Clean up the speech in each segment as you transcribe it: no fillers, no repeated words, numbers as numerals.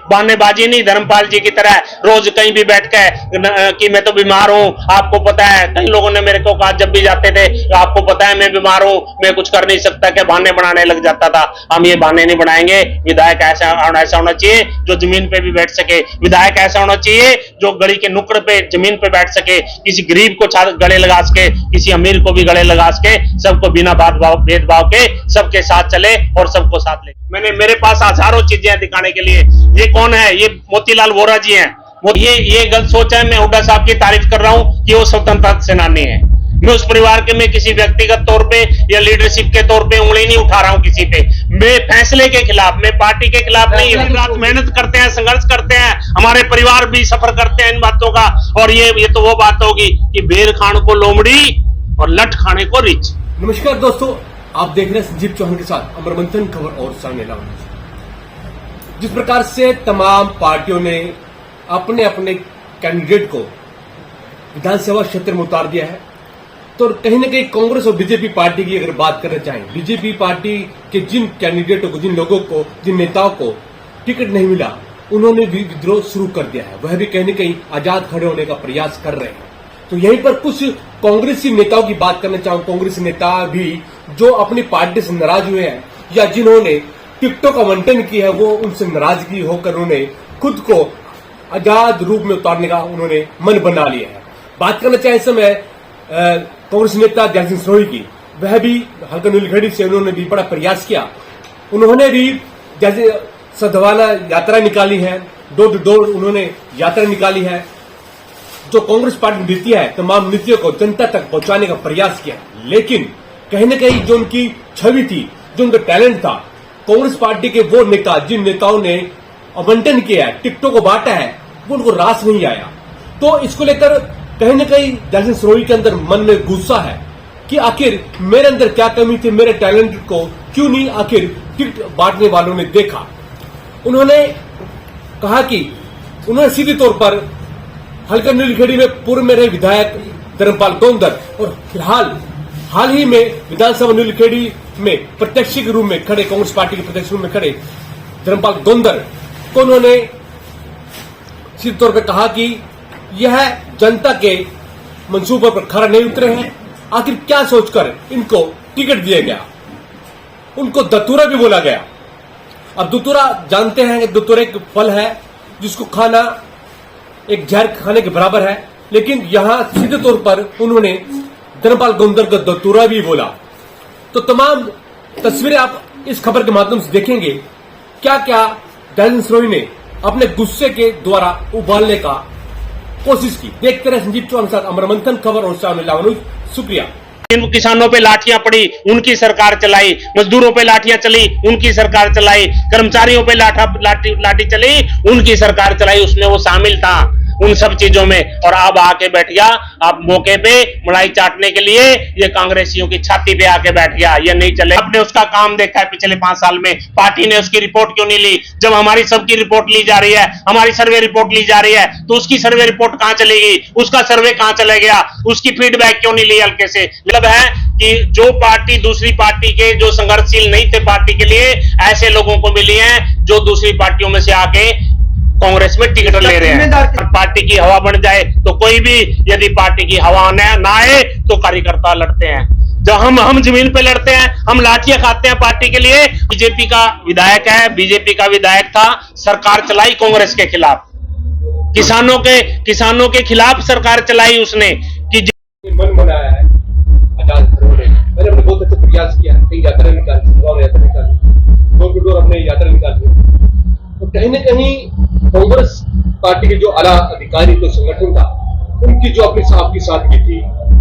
बहानेबाजी नहीं, धर्मपाल जी की तरह रोज कहीं भी बैठ के कि मैं तो बीमार हूं, आपको पता है। कई लोगों ने मेरे को कहा जब भी जाते थे, आपको पता है मैं बीमार हूं, मैं कुछ कर नहीं सकता, क्या बहाने बनाने लग जाता था। हम ये बहाने नहीं बनाएंगे। विधायक ऐसा होना चाहिए जो जमीन पे भी बैठ सके। विधायक ऐसा होना चाहिए जो गली के नुक्कड़ पे जमीन पे बैठ सके, किसी गरीब को गले लगा सके, किसी अमीर को भी गले लगा सके, सबको बिना भेदभाव के सबके साथ चले और सबको साथ ले। मेरे पास हजारों चीजें दिखाने के लिए। ये कौन है? ये मोतीलाल वोरा जी हैं। ये गलत सोच है। मैं हुड्डा साहब की तारीफ कर रहा हूं कि वो स्वतंत्रता सेनानी है। मैं उस परिवार के में किसी व्यक्तिगत तौर पे या लीडरशिप के तौर पे उंगली नहीं उठा रहा हूं किसी पे। मैं फैसले के खिलाफ, मैं पार्टी के खिलाफ नहीं। रात मेहनत करते हैं, संघर्ष करते हैं, हमारे परिवार भी सफर करते हैं इन बातों का। और ये तो वो बात होगी कि बेर खाने को लोमड़ी और लठ खाने को रिच। नमस्कार दोस्तों, आप देख रहे हैं संजीव चौहान के साथ अमर मंथन खबर और सामने लाऊंगा। जिस प्रकार से तमाम पार्टियों ने अपने अपने कैंडिडेट को विधानसभा क्षेत्र में उतार दिया है, तो कहीं ना कहीं कांग्रेस और बीजेपी पार्टी की अगर बात करना चाहें, बीजेपी पार्टी के जिन कैंडिडेटों को, जिन लोगों को, जिन नेताओं को टिकट नहीं मिला, उन्होंने भी विद्रोह शुरू कर दिया है। वह भी कहीं न कहीं आजाद खड़े होने का प्रयास कर रहे हैं। तो यहीं पर कुछ कांग्रेसी नेताओं की बात करना चाहूं। कांग्रेस नेता भी जो अपनी पार्टी से नाराज हुए हैं या जिन्होंने टिकटों का आवंटन किया है, वो उनसे नाराजगी होकर उन्होंने खुद को आजाद रूप में उतारने का उन्होंने मन बना लिया है। बात करना चाहे इस समय कांग्रेस नेता ज्ञान सिंह सोही की, वह भी हल्का नीलखेड़ी से उन्होंने भी बड़ा प्रयास किया। उन्होंने भी जैसे सद्भावना यात्रा निकाली है, डोर टू डोर उन्होंने यात्रा निकाली है। जो कांग्रेस पार्टी नीति है, तमाम नीतियों को जनता तक पहुंचाने का प्रयास किया। लेकिन कहीं न कहीं जो उनकी छवि थी, जो उनका टैलेंट था, कांग्रेस पार्टी के वो नेता जिन नेताओं ने आवंटन किया है, टिकटों को बांटा है, वो उनको रास नहीं आया। तो इसको लेकर कहीं न कहीं जैसे सरोही के अंदर मन में गुस्सा है कि आखिर मेरे अंदर क्या कमी थी, मेरे टैलेंट को क्यों नहीं आखिर टिकट बांटने वालों ने देखा। उन्होंने कहा कि उन्होंने सीधे तौर पर हल्का नीलखेड़ी में पूर्व में रहे विधायक धर्मपाल गोंदर और फिलहाल हाल ही में विधानसभा नीलखेड़ी में प्रत्याशी के रूप में खड़े, कांग्रेस पार्टी के प्रत्याशी के रूप में खड़े धर्मपाल गोंदर को उन्होंने सीधे तौर पर कहा कि यह जनता के मंसूबों पर खरा नहीं उतरे हैं। आखिर क्या सोचकर इनको टिकट दिया गया। उनको दतूरा भी बोला गया। अब दतूरा जानते हैं कि दतूरा एक फल है जिसको खाना एक जहर खाने के बराबर है, लेकिन यहां सीधे तौर पर उन्होंने धर्मपाल गोंदर का दतूरा भी बोला। तो तमाम तस्वीरें आप इस खबर के माध्यम से देखेंगे। क्या क्या ज्ञान सिंह ने अपने गुस्से के द्वारा उबालने का कोशिश की। देखते रहे संजीव चौहान के साथ अमर मंथन खबर और सामने लाऊंगा। शुक्रिया। किसानों पे लाठियां पड़ी, उनकी सरकार चलाई। मजदूरों पे लाठियां चली, उनकी सरकार चलाई। कर्मचारियों पे लाठी चली, उनकी सरकार चलाई। उसमें वो शामिल था उन सब चीजों में। और अब आके बैठ गया, अब मौके पे मलाई चाटने के लिए ये कांग्रेसियों की छाती पे आके बैठ गया। ये नहीं चले। आपने उसका काम देखा है पिछले 5 साल में। पार्टी ने उसकी रिपोर्ट क्यों नहीं ली? जब हमारी सबकी रिपोर्ट ली जा रही है, हमारी सर्वे रिपोर्ट ली जा रही है, तो उसकी सर्वे रिपोर्ट कहां चली गई? उसका सर्वे कहां चला गया? उसकी फीडबैक क्यों नहीं ली हल्के से? मतलब है कि जो पार्टी दूसरी पार्टी के जो संघर्षशील नहीं थे पार्टी के लिए, ऐसे लोगों को मिली है जो दूसरी पार्टियों में से आके कांग्रेस में टिकट ले रहे हैं। पार्टी की हवा बन जाए तो कोई भी, यदि पार्टी की हवा ना आए तो कार्यकर्ता लड़ते हैं। जब हम जमीन पे लड़ते हैं, हम लाठियां खाते हैं पार्टी के लिए। बीजेपी का विधायक है, बीजेपी का विधायक था, सरकार चलाई कांग्रेस के खिलाफ, किसानों के खिलाफ सरकार चलाई उसने। कि मन बनाया है आजाद खड़े होने, मैंने अपने बहुत अच्छे प्रयास किया, कई यात्रा निकाली, डोर टू डोर अपने यात्रा निकाली। तो कहीं न कहीं कांग्रेस पार्टी के जो आला अधिकारी तो संगठन था, उनकी जो आपकी सादगी थी,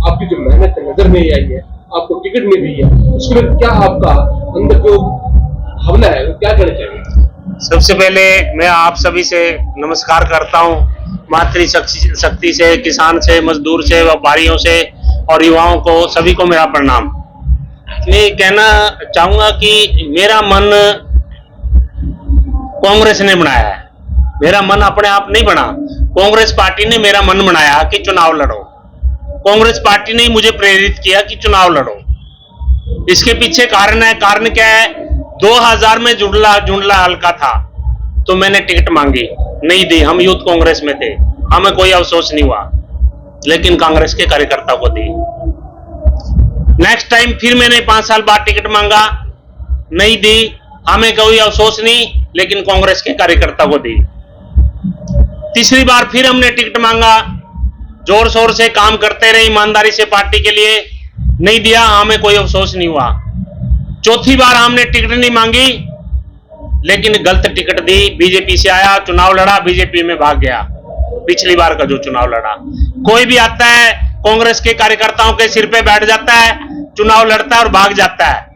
आपकी जो मेहनत नजर नहीं आई है, आपको टिकट नहीं दी है, उसमें क्या आपका अंदर जो भावना है वो क्या करना चाहिए? सबसे पहले मैं आप सभी से नमस्कार करता हूं। मातृ शक्ति से, किसान से, मजदूर से, व्यापारियों से और युवाओं को, सभी को मेरा प्रणाम। मैं कहना चाहूंगा कि मेरा मन कांग्रेस ने बनाया है। मेरा मन अपने आप नहीं बना। कांग्रेस पार्टी ने मेरा मन बनाया कि चुनाव लड़ो। कांग्रेस पार्टी ने मुझे प्रेरित किया कि चुनाव लड़ो। इसके पीछे कारण है। कारण क्या है? 2000 में जुंडला हल्का था। तो मैंने टिकट मांगी, नहीं दी। हम यूथ कांग्रेस में थे, हमें कोई अफसोस नहीं हुआ, लेकिन कांग्रेस के कार्यकर्ता को दी। नेक्स्ट टाइम फिर मैंने 5 साल बाद टिकट मांगा, नहीं दी, हमें कोई अफसोस नहीं, लेकिन कांग्रेस के कार्यकर्ता को दी। तीसरी बार फिर हमने टिकट मांगा, जोर शोर से काम करते रहे ईमानदारी से पार्टी के लिए, नहीं दिया, हमें कोई अफसोस नहीं हुआ। चौथी बार हमने टिकट नहीं मांगी, लेकिन गलत टिकट दी। बीजेपी से आया, चुनाव लड़ा, बीजेपी में भाग गया। पिछली बार का जो चुनाव लड़ा, कोई भी आता है कांग्रेस के कार्यकर्ताओं के सिर पे बैठ जाता है, चुनाव लड़ता है और भाग जाता है।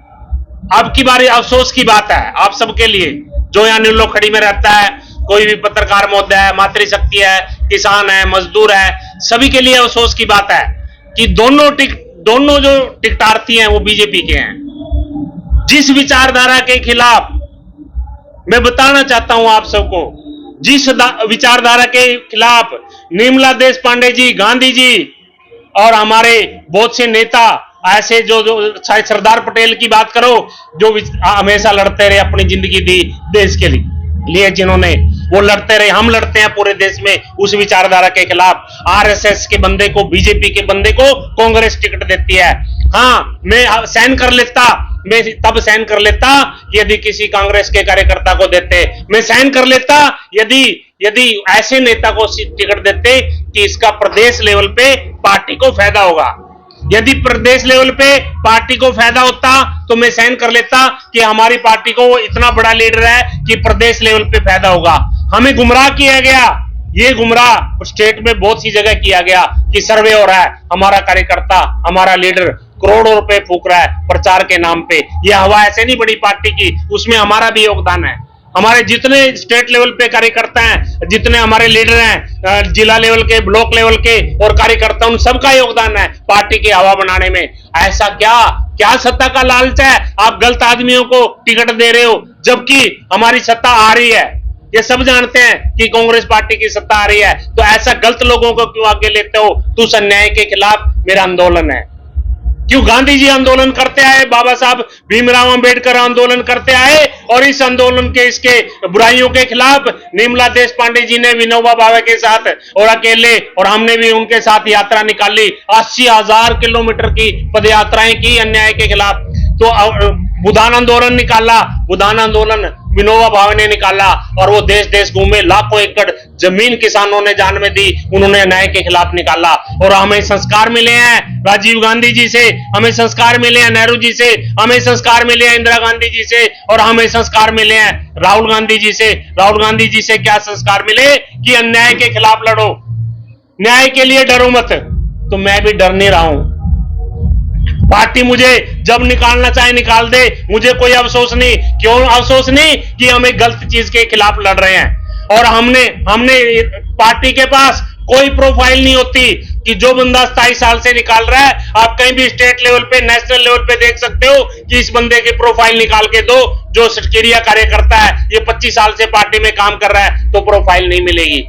अब की बारी अफसोस की बात है आप सबके लिए, जो यहाँ नीलो खड़ी में रहता है, कोई भी पत्रकार महोदय है, मातृशक्ति है, किसान है, मजदूर है, सभी के लिए अफसोस की बात है कि दोनों जो टिकटार्थी हैं वो बीजेपी के हैं। जिस विचारधारा के खिलाफ मैं बताना चाहता हूं आप सबको, जिस विचारधारा के खिलाफ निर्मला देश पांडे जी, गांधी जी और हमारे बहुत से नेता ऐसे जो चाहे सरदार पटेल की बात करो, जो हमेशा लड़ते रहे, अपनी जिंदगी दी देश के लिए जिन्होंने, वो लड़ते रहे। हम लड़ते हैं पूरे देश में उस विचारधारा के खिलाफ। आरएसएस के बंदे को, बीजेपी के बंदे को कांग्रेस टिकट देती है। हाँ, मैं सहन कर लेता, मैं तब सहन कर लेता यदि किसी कांग्रेस के कार्यकर्ता को देते। मैं सहन कर लेता यदि ऐसे नेता को टिकट देते कि इसका प्रदेश लेवल पे पार्टी को फायदा होगा। यदि प्रदेश लेवल पे पार्टी को फायदा होता तो मैं सहन कर लेता कि हमारी पार्टी को इतना बड़ा लीडर है कि प्रदेश लेवल पे फायदा होगा। हमें गुमराह किया गया, ये गुमराह स्टेट में बहुत सी जगह किया गया कि सर्वे हो रहा है, हमारा कार्यकर्ता, हमारा लीडर करोड़ों रुपए फूक रहा है प्रचार के नाम पे। ये हवा ऐसे नहीं बड़ी पार्टी की, उसमें हमारा भी योगदान है। हमारे जितने स्टेट लेवल पे कार्यकर्ता हैं, जितने हमारे लीडर हैं, जिला लेवल के, ब्लॉक लेवल के और कार्यकर्ता, उन सबका योगदान है पार्टी की हवा बनाने में। ऐसा क्या सत्ता का लालच है, आप गलत आदमियों को टिकट दे रहे हो, जबकि हमारी सत्ता आ रही है। ये सब जानते हैं कि कांग्रेस पार्टी की सत्ता आ रही है, तो ऐसा गलत लोगों को क्यों आगे लेते हो? तो उस अन्याय के खिलाफ मेरा आंदोलन है। क्यों गांधी जी आंदोलन करते आए, बाबा साहब भीमराव अंबेडकर आंदोलन करते आए, और इस आंदोलन के इसके बुराइयों के खिलाफ निर्मला देश पांडे जी ने विनोबा भावे के साथ और अकेले, और हमने भी उनके साथ यात्रा निकाली, 80,000 किलोमीटर की पद यात्राएं की अन्याय के खिलाफ। तो बुधान आंदोलन निकाला, बुधान आंदोलन विनोबा भावे ने निकाला, और वो देश देश घूमे, लाखों एकड़ जमीन किसानों ने जान में दी, उन्होंने अन्याय के खिलाफ निकाला। और हमें संस्कार मिले हैं राजीव गांधी जी से, हमें संस्कार मिले हैं नेहरू जी से, हमें संस्कार मिले हैं इंदिरा गांधी जी से, और हमें संस्कार मिले हैं राहुल गांधी जी से। राहुल गांधी जी से क्या संस्कार मिले कि अन्याय के खिलाफ लड़ो, न्याय के लिए डरो मत। तो मैं भी डर नहीं रहा हूं। पार्टी मुझे जब निकालना चाहे निकाल दे, मुझे कोई अफसोस नहीं। क्यों अफसोस नहीं? कि हम एक गलत चीज के खिलाफ लड़ रहे हैं, और हमने पार्टी के पास कोई प्रोफाइल नहीं होती कि जो बंदा 27 साल से निकाल रहा है, आप कहीं भी स्टेट लेवल पे, नेशनल लेवल पे देख सकते हो कि इस बंदे की प्रोफाइल निकाल के दो, जो सक्रिय कार्यकर्ता है, ये 25 साल से पार्टी में काम कर रहा है, तो प्रोफाइल नहीं मिलेगी।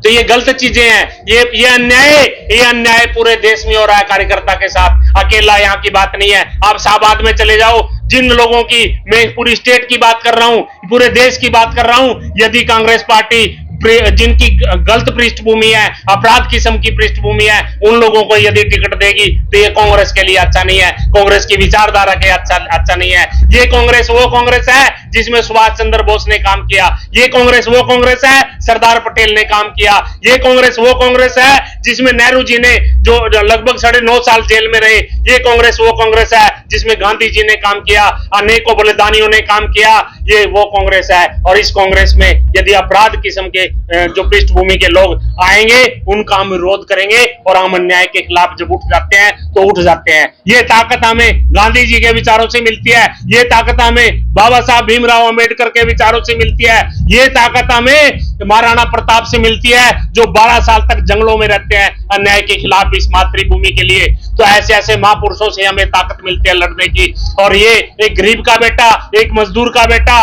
तो ये गलत चीजें हैं, ये अन्याय पूरे देश में हो रहा है कार्यकर्ता के साथ। अकेला यहाँ की बात नहीं है, आप शाहबाद में चले जाओ, जिन लोगों की, मैं पूरी स्टेट की बात कर रहा हूं, पूरे देश की बात कर रहा हूं, यदि कांग्रेस पार्टी जिनकी गलत पृष्ठभूमि है, अपराध किस्म की पृष्ठभूमि है, उन लोगों को यदि टिकट देगी तो ये कांग्रेस के लिए अच्छा नहीं है, कांग्रेस की विचारधारा के अच्छा नहीं है। ये कांग्रेस वो कांग्रेस है जिसमें सुभाष चंद्र बोस ने काम किया, ये कांग्रेस वो कांग्रेस है सरदार पटेल ने काम किया, ये कांग्रेस वो कांग्रेस है जिसमें नेहरू जी ने जो लगभग 9.5 साल जेल में रहे, ये कांग्रेस वो कांग्रेस है जिसमें गांधी जी ने काम किया, अनेकों बलिदानियों ने काम किया, ये वो कांग्रेस है। और इस कांग्रेस में यदि अपराध किस्म के जो पृष्ठभूमि के लोग आएंगे, उनका हम विरोध करेंगे, और हम अन्याय के खिलाफ जब उठ जाते हैं तो उठ जाते हैं। ये ताकत हमें गांधी जी के विचारों से मिलती है, ये ताकत हमें बाबा साहब भीमराव अंबेडकर के विचारों से मिलती है, ये ताकत हमें महाराणा प्रताप से मिलती है, जो 12 साल तक जंगलों में रहते हैं अन्याय के खिलाफ इस मातृभूमि के लिए। तो ऐसे महापुरुषों से हमें ताकत मिलती है लड़ने की। और ये एक गरीब का बेटा, एक मजदूर का बेटा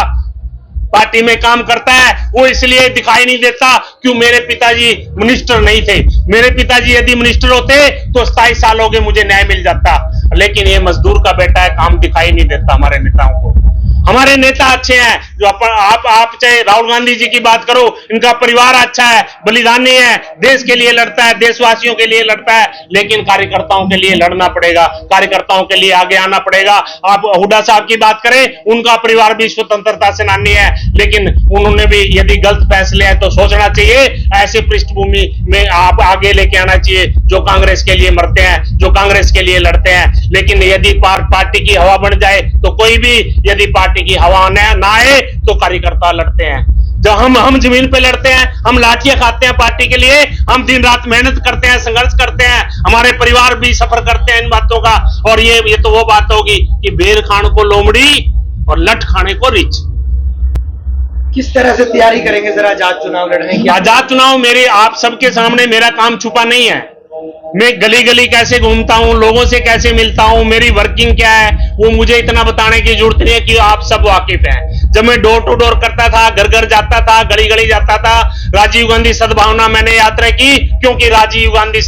पार्टी में काम करता है, वो इसलिए दिखाई नहीं देता क्यों मेरे पिताजी मिनिस्टर नहीं थे। मेरे पिताजी यदि मिनिस्टर होते तो 27 साल हो गए, मुझे न्याय मिल जाता। लेकिन ये मजदूर का बेटा है, काम दिखाई नहीं देता हमारे नेताओं को। हमारे नेता अच्छे हैं, जो आप चाहे राहुल गांधी जी की बात करो, इनका परिवार अच्छा है, बलिदानी है, देश के लिए लड़ता है, देशवासियों के लिए लड़ता है, लेकिन कार्यकर्ताओं के लिए लड़ना पड़ेगा, कार्यकर्ताओं के लिए आगे आना पड़ेगा। आप हुड्डा साहब की बात करें, उनका परिवार भी स्वतंत्रता सेनानी है, लेकिन उन्होंने भी यदि गलत फैसले हैं तो सोचना चाहिए। ऐसे पृष्ठभूमि में आप आगे लेके आना चाहिए जो कांग्रेस के लिए मरते हैं, जो कांग्रेस के लिए लड़ते हैं। लेकिन यदि पार्टी की हवा बन जाए तो कोई भी, यदि पार्टी की हवा ना आए तो कार्यकर्ता लड़ते हैं। जब हम जमीन पे लड़ते हैं, हम लाठियां खाते हैं पार्टी के लिए, हम दिन रात मेहनत करते हैं, संघर्ष करते हैं, हमारे परिवार भी सफर करते हैं इन बातों का। और ये तो वो बात होगी कि बेर खाने को लोमड़ी और लठ खाने को रिच। किस तरह से तैयारी करेंगे सर आजाद चुनाव लड़ने की? आजाद चुनाव मेरे आप सबके सामने, मेरा काम छुपा नहीं है। मैं गली गली कैसे घूमता हूं, लोगों से कैसे मिलता हूं, मेरी वर्किंग क्या है, वो मुझे इतना बताने की जरूरत नहीं है कि आप सब वाकिफ हैं। जब मैं डोर टू डोर करता था, घर घर जाता था, गली गली जाता था, राजीव गांधी सद्भावना मैंने यात्रा की, क्योंकि राजीव गांधी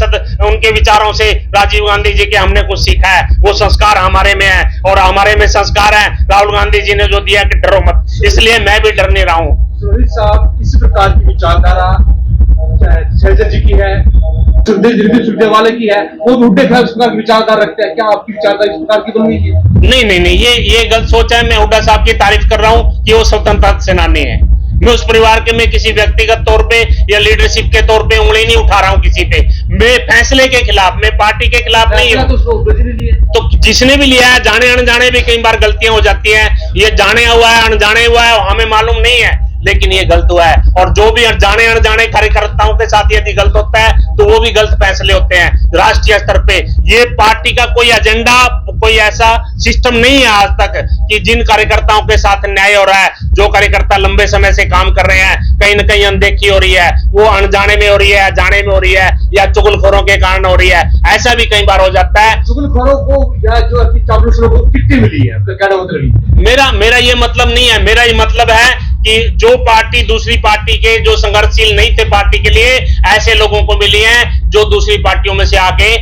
उनके विचारों से, राजीव गांधी जी के हमने कुछ सीखा है, वो संस्कार हमारे में है और हमारे में संस्कार है राहुल गांधी जी ने जो दिया कि डरो मत, इसलिए मैं भी डर नहीं रहा हूं। रोहित साहब, इसी प्रकार की विचारधारा शैलजा जी की है, सुरजेवाला की है, वो हुड्डे साहब इस प्रकार की विचारधारा रखते हैं। क्या आपकी विचारधारा इस प्रकार की बन गई है? नहीं, ये गलत सोच है। मैं हुड्डा साहब की तारीफ कर रहा हूं कि वो स्वतंत्रता सेनानी है। मैं उस परिवार के में किसी व्यक्तिगत तौर पे या लीडरशिप के तौर पे उंगली नहीं उठा रहा हूं किसी पे। मैं फैसले के खिलाफ, मैं पार्टी के खिलाफ नहीं हूं। तो जिसने भी लिया है, जाने अनजाने भी कई बार गलतियां हो जाती हैं, ये जाने हुआ है अनजाने हुआ है हमें मालूम नहीं है, लेकिन ये गलत हुआ है। और जो भी जाने अनजाने कार्यकर्ताओं के साथ यदि गलत होता है तो वो भी गलत फैसले होते हैं राष्ट्रीय स्तर पे। ये पार्टी का कोई एजेंडा, कोई ऐसा सिस्टम नहीं है आज तक कि जिन कार्यकर्ताओं के साथ न्याय हो रहा है, जो कार्यकर्ता लंबे समय से काम कर रहे हैं, कहीं न कहीं अनदेखी हो रही है, वो अनजाने में हो रही है, जाने में हो रही है, या चुगलखोरों के कारण हो रही है। ऐसा भी कई बार हो जाता है। चुगलखोरों को या जो चापलूसों को कितनी मिली है, क्या मतलब? मेरा ये मतलब नहीं है। मेरा ये मतलब है कि जो पार्टी दूसरी पार्टी के जो संघर्षशील नहीं थे पार्टी के लिए, ऐसे लोगों को मिली है जो दूसरी पार्टियों में से आके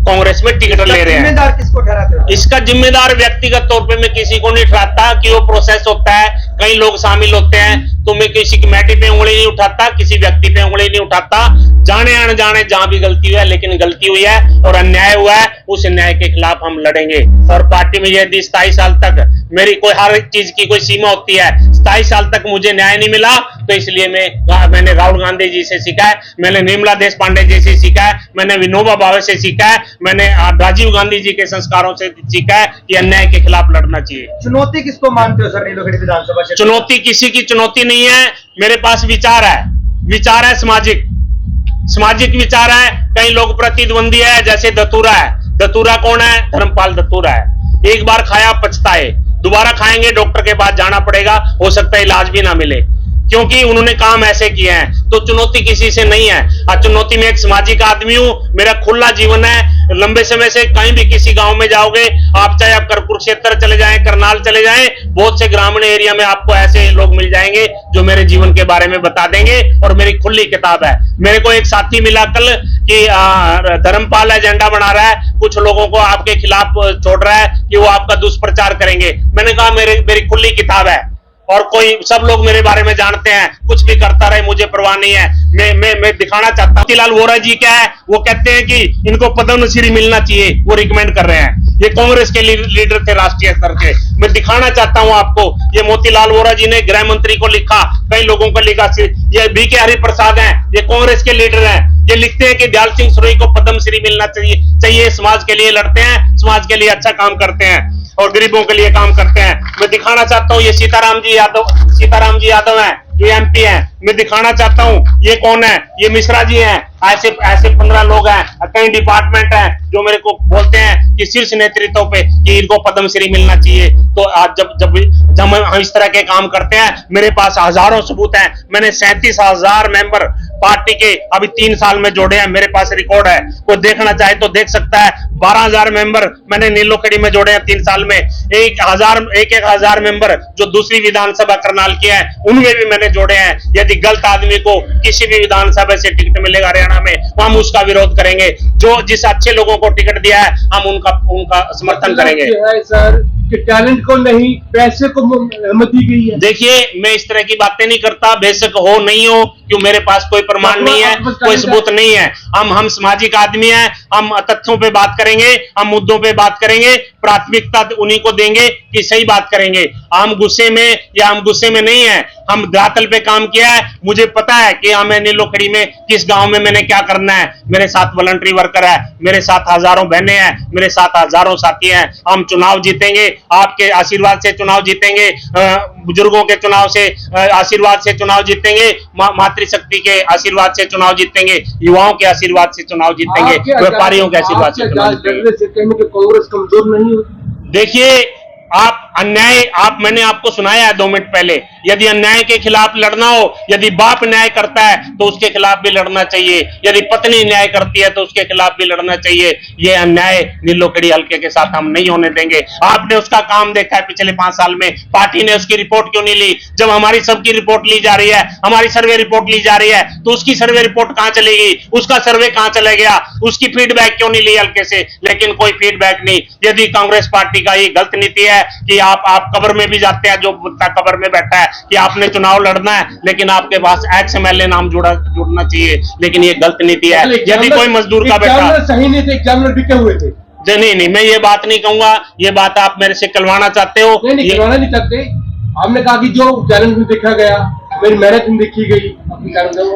कांग्रेस में टिकट ले रहे हैं। जिम्मेदार किसको ठहराते हो? इसका जिम्मेदार व्यक्तिगत तौर पे मैं किसी को नहीं ठहराता कि वो प्रोसेस होता है, कई लोग शामिल होते हैं, तो मैं किसी कमेटी पे उंगली नहीं उठाता, किसी व्यक्ति पे उंगली नहीं उठाता। जाने अनजाने जहां भी गलती हुई है, लेकिन गलती हुई है और अन्याय हुआ है, उस अन्याय के खिलाफ हम लड़ेंगे। और पार्टी में यदि 27 साल तक मेरी कोई हर चीज की कोई सीमा होती है, 27 साल तक मुझे न्याय नहीं मिला, तो इसलिए मैंने राहुल गांधी जी से सीखा है, मैंने निर्मला देश पांडे जी से सीखा है, मैंने विनोबा भावे से सीखा है, मैंने राजीव गांधी जी के संस्कारों से सीखा है कि अन्याय के खिलाफ लड़ना चाहिए। चुनौती किसको मानते हो सर नीलोखेड़ी विधानसभा क्षेत्र? चुनौती किसी की चुनौती नहीं है, मेरे पास विचार है, विचार है सामाजिक विचार है। कई लोग प्रतिद्वंदी है, जैसे दतूरा है। दतूरा कौन है? धर्मपाल दतूरा है। एक बार खाया पछताए, दोबारा खाएंगे डॉक्टर के पास जाना पड़ेगा, हो सकता है इलाज भी ना मिले, क्योंकि उन्होंने काम ऐसे किए हैं। तो चुनौती किसी से नहीं है। चुनौती में एक सामाजिक आदमी हूं, मेरा खुला जीवन है, लंबे समय से कहीं भी किसी गांव में जाओगे आप, चाहे आप कुरुक्षेत्र चले जाएं, करनाल चले जाएं, बहुत से ग्रामीण एरिया में आपको ऐसे लोग मिल जाएंगे जो मेरे जीवन के बारे में बता देंगे, और मेरी खुली किताब है। मेरे को एक साथी मिला कल कि धर्मपाल एजेंडा बना रहा है, कुछ लोगों को आपके खिलाफ छोड़ रहा है कि वो आपका दुष्प्रचार करेंगे। मैंने कहा मेरी खुली किताब है, और कोई सब लोग मेरे बारे में जानते हैं, कुछ भी करता रहे मुझे परवाह नहीं है। मैं दिखाना चाहता हूं। मोतीलाल वोरा जी क्या है, वो कहते हैं कि इनको पद्मश्री मिलना चाहिए, वो रिकमेंड कर रहे हैं। ये कांग्रेस के लीडर थे राष्ट्रीय स्तर के। मैं दिखाना चाहता हूं आपको, ये मोतीलाल वोरा जी ने गृह मंत्री को लिखा, कई लोगों को लिखा। ये BK हरिप्रसाद हैं, ये कांग्रेस के लीडर हैं, ये लिखते हैं कि दयाल सिंह सुरई को पद्मश्री मिलना चाहिए। समाज के लिए लड़ते हैं, समाज के लिए अच्छा काम करते हैं और गरीबों के लिए काम करते हैं। मैं दिखाना चाहता हूं, ये सीताराम जी यादव हैं जो MP हैं। मैं दिखाना चाहता हूं ये कौन है, ये मिश्रा जी हैं। ऐसे 15 लोग हैं, कई डिपार्टमेंट हैं जो मेरे को बोलते हैं कि शीर्ष नेतृत्व पे कि इनको पद्मश्री मिलना चाहिए। तो आज जब हम इस तरह के काम करते हैं, मेरे पास हजारों सबूत हैं। मैंने 37,000 मेंबर पार्टी के अभी 3 साल में जोड़े हैं, मेरे पास रिकॉर्ड है, कोई देखना चाहे तो देख सकता है। 12,000 मेंबर मैंने नीलोखेड़ी में जोड़े हैं 3 साल में। 1,000 मेंबर जो दूसरी विधानसभा करनाल की है, उनमें भी मैंने जोड़े हैं। यदि गलत आदमी को किसी भी विधानसभा से टिकट मिलेगा हरियाणा में, हम उसका विरोध करेंगे। जो जिस अच्छे लोगों को टिकट दिया है, हम उनका समर्थन करेंगे। है सर कि टैलेंट को नहीं पैसे को अहमियत दी गई है। देखिए, मैं इस तरह की बातें नहीं करता, बेशक हो नहीं हो, क्यों मेरे पास कोई प्रमाण नहीं है, कोई सबूत नहीं है। हम सामाजिक आदमी हैं, हम तथ्यों पे बात करेंगे, हम मुद्दों पे बात करेंगे, प्राथमिकता उन्हीं को देंगे कि सही बात करेंगे। हम गुस्से में या हम गुस्से में नहीं है, हम धरातल पे काम किया है। मुझे पता है कि हमें नीलोखड़ी में किस गांव में मैंने क्या करना है। मेरे साथ वॉलंटरी वर्कर है, मेरे साथ हजारों बहनें हैं, मेरे साथ हजारों साथी हैं। हम चुनाव जीतेंगे, आपके आशीर्वाद से चुनाव जीतेंगे, बुजुर्गों के चुनाव से आशीर्वाद से चुनाव जीतेंगे, मातृशक्ति के आशीर्वाद से चुनाव जीतेंगे, युवाओं के आशीर्वाद से चुनाव जीतेंगे, व्यापारियों के आशीर्वाद से चुनाव जीतेंगे। कांग्रेस कमजोर नहीं होती। देखिए, मैंने आपको सुनाया है 2 मिनट पहले, यदि अन्याय के खिलाफ लड़ना हो, यदि बाप न्याय करता है तो उसके खिलाफ भी लड़ना चाहिए, यदि पत्नी न्याय करती है तो उसके खिलाफ भी लड़ना चाहिए। ये अन्याय नीलोखड़ी हल्के के साथ हम नहीं होने देंगे। आपने उसका काम देखा है पिछले 5 साल में, पार्टी ने उसकी रिपोर्ट क्यों नहीं ली? जब हमारी सबकी रिपोर्ट ली जा रही है, हमारी सर्वे रिपोर्ट ली जा रही है, तो उसकी सर्वे रिपोर्ट कहां चलेगी? उसका सर्वे कहां चला गया? उसकी फीडबैक क्यों नहीं ली हल्के से? लेकिन कोई फीडबैक नहीं। यदि कांग्रेस पार्टी का ये गलत नीति है कि आप कब्र में भी जाते हैं, जो कब्र में बैठा है कि आपने चुनाव लड़ना है, लेकिन आपके पास XMLA नाम जुड़ना चाहिए, लेकिन ये गलत नीति है। यदि कोई मजदूर का बेटा सही नहीं थे, एग्जामिनर बिके हुए थे। नहीं, मैं ये बात नहीं कहूंगा। ये बात आप मेरे से कहलवाना चाहते हो? नहीं, कहलवाना नहीं चाहते। आपने कहा कि जो टैलेंट में देखा गया, मेरी मेहनत में देखी गई,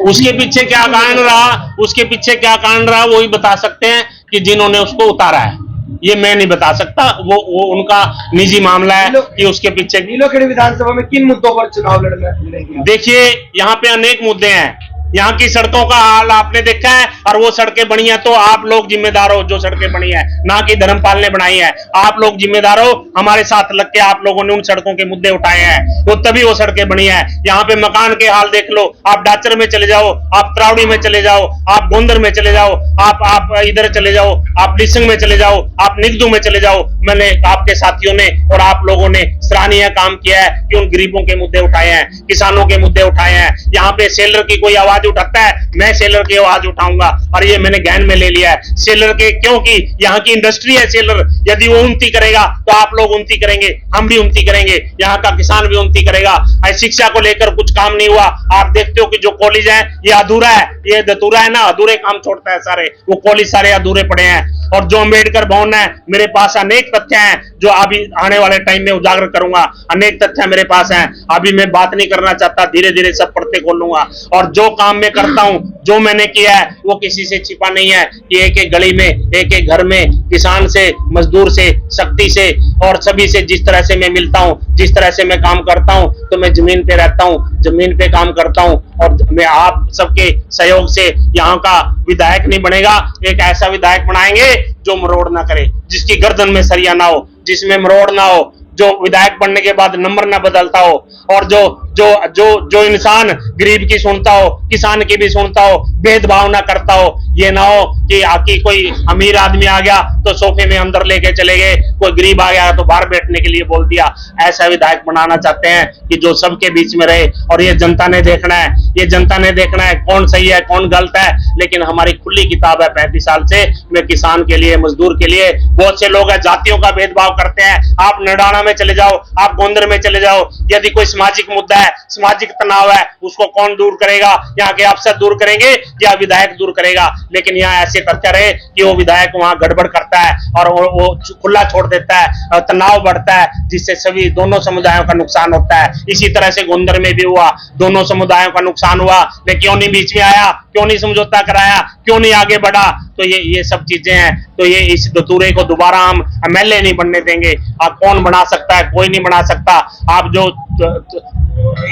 उसके पीछे क्या कारण रहा, उसके पीछे क्या कारण रहा, वही बता सकते हैं कि जिन्होंने उसको उतारा है। ये मैं नहीं बता सकता, वो उनका निजी मामला है कि उसके पीछे। नीलोखड़ी विधानसभा में किन मुद्दों पर चुनाव लड़ना? देखिए, यहाँ पे अनेक मुद्दे हैं। यहाँ की सड़कों का हाल आपने देखा है, और वो सड़कें बनी है तो आप लोग जिम्मेदार हो जो सड़कें बनी है, ना कि धर्मपाल ने बनाई है। आप लोग जिम्मेदार हो, हमारे साथ लग के आप लोगों ने उन सड़कों के मुद्दे उठाए हैं, वो तभी वो सड़कें बनी है। यहाँ पे मकान के हाल देख लो, आप डाचर में चले जाओ, आप त्रावड़ी में चले जाओ, आप गोंदर में चले जाओ, आप इधर चले जाओ, आप डिसंग में चले जाओ, आप निगदू में चले जाओ। मैंने आपके साथियों ने और आप लोगों ने सराहनीय काम किया है कि उन गरीबों के मुद्दे उठाए हैं, किसानों के मुद्दे उठाए हैं। यहाँ पे सेलर की कोई आवाज उठाता है, मैं सेलर की आवाज उठाऊंगा, और ये मैंने ज्ञान में ले लिया है सेलर के, क्योंकि यहाँ की इंडस्ट्री है सेलर। यदि वो उन्नति करेगा तो आप लोग उन्नति करेंगे, हम भी उन्नति करेंगे, यहाँ का किसान भी उन्नति करेगा। शिक्षा को लेकर कुछ काम नहीं हुआ। आप देखते हो कि जो कॉलेज है ये अधूरा है, ये धतूरा है ना, अधूरे काम छोड़ता है सारे, वो कॉलेज सारे अधूरे पड़े हैं। और जो अंबेडकर भवन है, मेरे पास अनेक तथ्य हैं जो अभी आने वाले टाइम में उजागर करूंगा। अनेक तथ्य मेरे पास हैं, अभी मैं बात नहीं करना चाहता, धीरे धीरे सब पढ़ते खोलूंगा। और जो काम मैं करता हूं, जो मैंने किया है, वो किसी से छिपा नहीं है कि एक एक गली में, एक एक घर में, किसान से, मजदूर से, शक्ति से और सभी से जिस तरह से मैं मिलता हूं, जिस तरह से मैं काम करता हूं, तो मैं जमीन पे रहता हूं, जमीन पे काम करता हूं। और मैं आप सबके सहयोग से यहाँ का विधायक नहीं बनेगा, एक ऐसा विधायक बनाएंगे जो मरोड़ ना करे, जिसकी गर्दन में सरिया ना हो, जिसमें मरोड़ ना हो, जो विधायक बनने के बाद नंबर ना बदलता हो, और जो इंसान गरीब की सुनता हो, किसान की भी सुनता हो, भेदभाव ना करता हो। ये ना हो कि आकी कोई अमीर आदमी आ गया तो सोफे में अंदर लेके चले गए, कोई गरीब आ गया तो बाहर बैठने के लिए बोल दिया। ऐसा विधायक बनाना चाहते हैं कि जो सबके बीच में रहे। और ये जनता ने देखना है, ये जनता ने देखना है कौन सही है कौन गलत है। लेकिन हमारी खुली किताब है 35 साल से, मैं किसान के लिए, मजदूर के लिए। बहुत से लोग हैं जातियों का भेदभाव करते हैं। आप नडाना में चले जाओ, आप गोंदर में चले जाओ, यदि कोई सामाजिक मुद्दा है, सामाजिक तनाव है, उसको कौन दूर करेगा? यहाँ के अफसर दूर करेंगे या विधायक दूर करेगा? लेकिन यहाँ ऐसे करते रहे कि वो विधायक वहां गड़बड़ करता है और वो खुला छोड़ देता है, तनाव बढ़ता है, जिससे सभी दोनों समुदायों का नुकसान होता है। इसी तरह से गोंदर में भी हुआ, दोनों समुदायों का नुकसान हुआ। लेकिन क्यों नहीं बीच में आया, क्यों नहीं समझौता कराया, क्यों नहीं आगे बढ़ा? तो ये सब चीजें हैं। तो ये इस दतूरे को दोबारा हम MLA नहीं बनने देंगे। आप कौन बना सकता है? कोई नहीं बना सकता। आप जो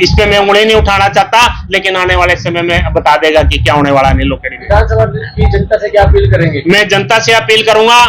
इस पे मैं उंगली नहीं उठाना चाहता, लेकिन आने वाले समय में बता देगा कि क्या होने वाला है नीलोखड़ी में। विधानसभा की जनता से क्या अपील करेंगे? मैं जनता से अपील करूंगा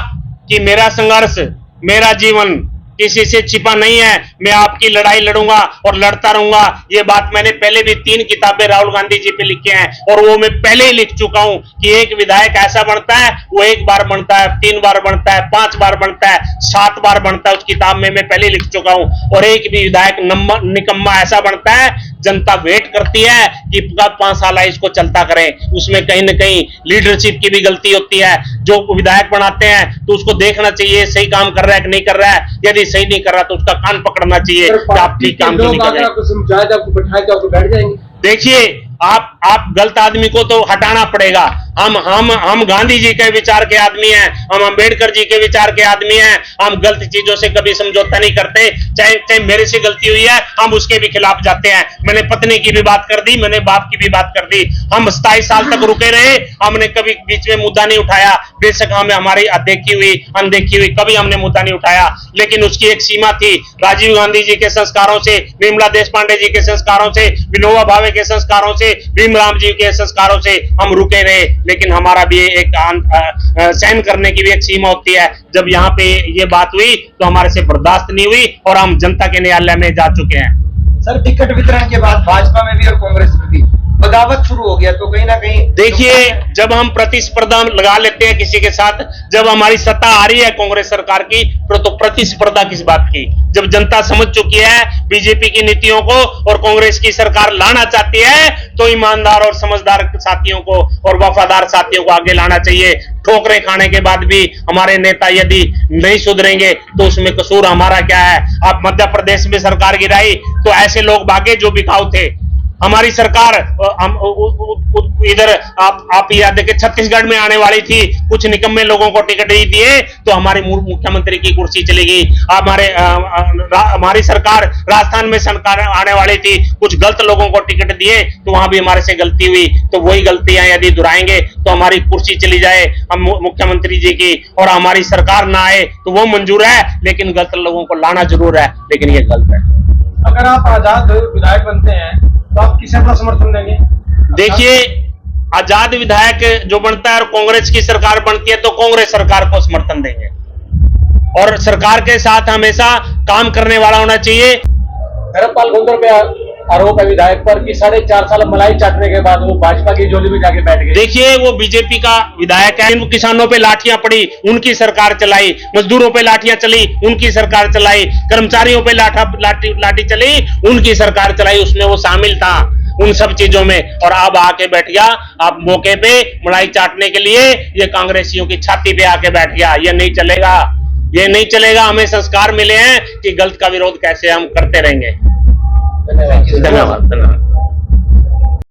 कि मेरा संघर्ष, मेरा जीवन किसी से छिपा नहीं है। मैं आपकी लड़ाई लड़ूंगा और लड़ता रहूंगा। ये बात मैंने पहले भी 3 किताबें राहुल गांधी जी पे लिखे हैं, और वो मैं पहले ही लिख चुका हूं कि एक विधायक ऐसा बनता है, वो 1 बार बनता है, 3 बार बनता है, 5 बार बनता है, 7 बार बनता है। उस किताब में मैं पहले लिख चुका हूं। और एक भी विधायक निकम्मा ऐसा बनता है जनता वेट करती है कि कब 5 साल है इसको चलता करें। उसमें कहीं न कहीं लीडरशिप की भी गलती होती है। जो विधायक बनाते हैं तो उसको देखना चाहिए सही काम कर रहा है कि नहीं कर रहा है। यदि सही नहीं कर रहा तो उसका कान पकड़ना चाहिए कि आप ठीक काम क्यों नहीं कर रहे। आपको समझाया तो आपको बैठाया तो आपको बैठ जाएंगे। देखिए, आप गलत आदमी को तो हटाना पड़ेगा। हम गांधी जी के विचार के आदमी हैं, हम अंबेडकर जी के विचार के आदमी हैं। हम गलत चीजों से कभी समझौता नहीं करते। चाहे मेरे से गलती हुई है, हम उसके भी खिलाफ जाते हैं। मैंने पत्नी की भी बात कर दी, मैंने बाप की भी बात कर दी। हम 27 साल तक रुके रहे, हमने कभी बीच में मुद्दा नहीं उठाया। बेशक हमें हमारी अनदेखी हुई, कभी हमने मुद्दा नहीं उठाया, लेकिन उसकी एक सीमा थी। राजीव गांधी जी के संस्कारों से, विमला देश पांडे जी के संस्कारों से, विनोबा भावे के संस्कारों से, भीमराव जी के संस्कारों से हम रुके रहे। लेकिन हमारा भी एक सहन करने की भी एक सीमा होती है। जब यहाँ पे ये बात हुई तो हमारे से बर्दाश्त नहीं हुई और हम जनता के न्यायालय में जा चुके हैं। सर, टिकट वितरण के बाद भाजपा में भी और कांग्रेस में भी बगावत शुरू हो गया, तो कहीं ना कहीं देखिए, जब हम प्रतिस्पर्धा लगा लेते हैं किसी के साथ, जब हमारी सत्ता आ रही है कांग्रेस सरकार की, तो प्रतिस्पर्धा किस बात की? जब जनता समझ चुकी है बीजेपी की नीतियों को और कांग्रेस की सरकार लाना चाहती है, तो ईमानदार और समझदार साथियों को और वफादार साथियों को आगे लाना चाहिए। ठोकरें खाने के बाद भी हमारे नेता यदि नहीं सुधरेंगे तो उसमें कसूर हमारा क्या है? आप मध्य प्रदेश में सरकार गिराई तो ऐसे लोग भागे जो बिकाऊ थे। हमारी सरकार इधर आप याद देखें, छत्तीसगढ़ में आने वाली थी, कुछ निकम्मे लोगों को टिकट नहीं दिए तो हमारी मुख्यमंत्री की कुर्सी चली गई। हमारी सरकार राजस्थान में सरकार आने वाली थी, कुछ गलत लोगों को टिकट दिए तो वहां भी हमारे से गलती हुई। तो वही गलतियां यदि दोहराएंगे तो हमारी कुर्सी चली जाए हम मुख्यमंत्री जी की और हमारी सरकार ना आए तो वो मंजूर है, लेकिन गलत लोगों को लाना जरूर है, लेकिन ये गलत है। अगर आप आजाद विधायक बनते हैं तो आप किसे अपना समर्थन देंगे? देखिए, आजाद विधायक जो बनता है और कांग्रेस की सरकार बनती है तो कांग्रेस सरकार को समर्थन देंगे और सरकार के साथ हमेशा काम करने वाला होना चाहिए। धर्मपाल गुंदर पे आरोप है विधायक पर कि 4.5 साल मलाई चाटने के बाद वो भाजपा की झोली में जाके बैठ गए। देखिए, वो बीजेपी का विधायक है। किसानों पे लाठियां पड़ी, उनकी सरकार चलाई। मजदूरों पे लाठियां चली, उनकी सरकार चलाई। कर्मचारियों पे लाठी चली, उनकी सरकार चलाई। उसमें वो शामिल था उन सब चीजों में, और अब आके बैठ गया आप मौके पे मलाई चाटने के लिए। ये कांग्रेसियों की छाती पे आके बैठ गया। ये नहीं चलेगा, ये नहीं चलेगा। हमें संस्कार मिले हैं कि गलत का विरोध कैसे हम करते रहेंगे। धन्यवाद।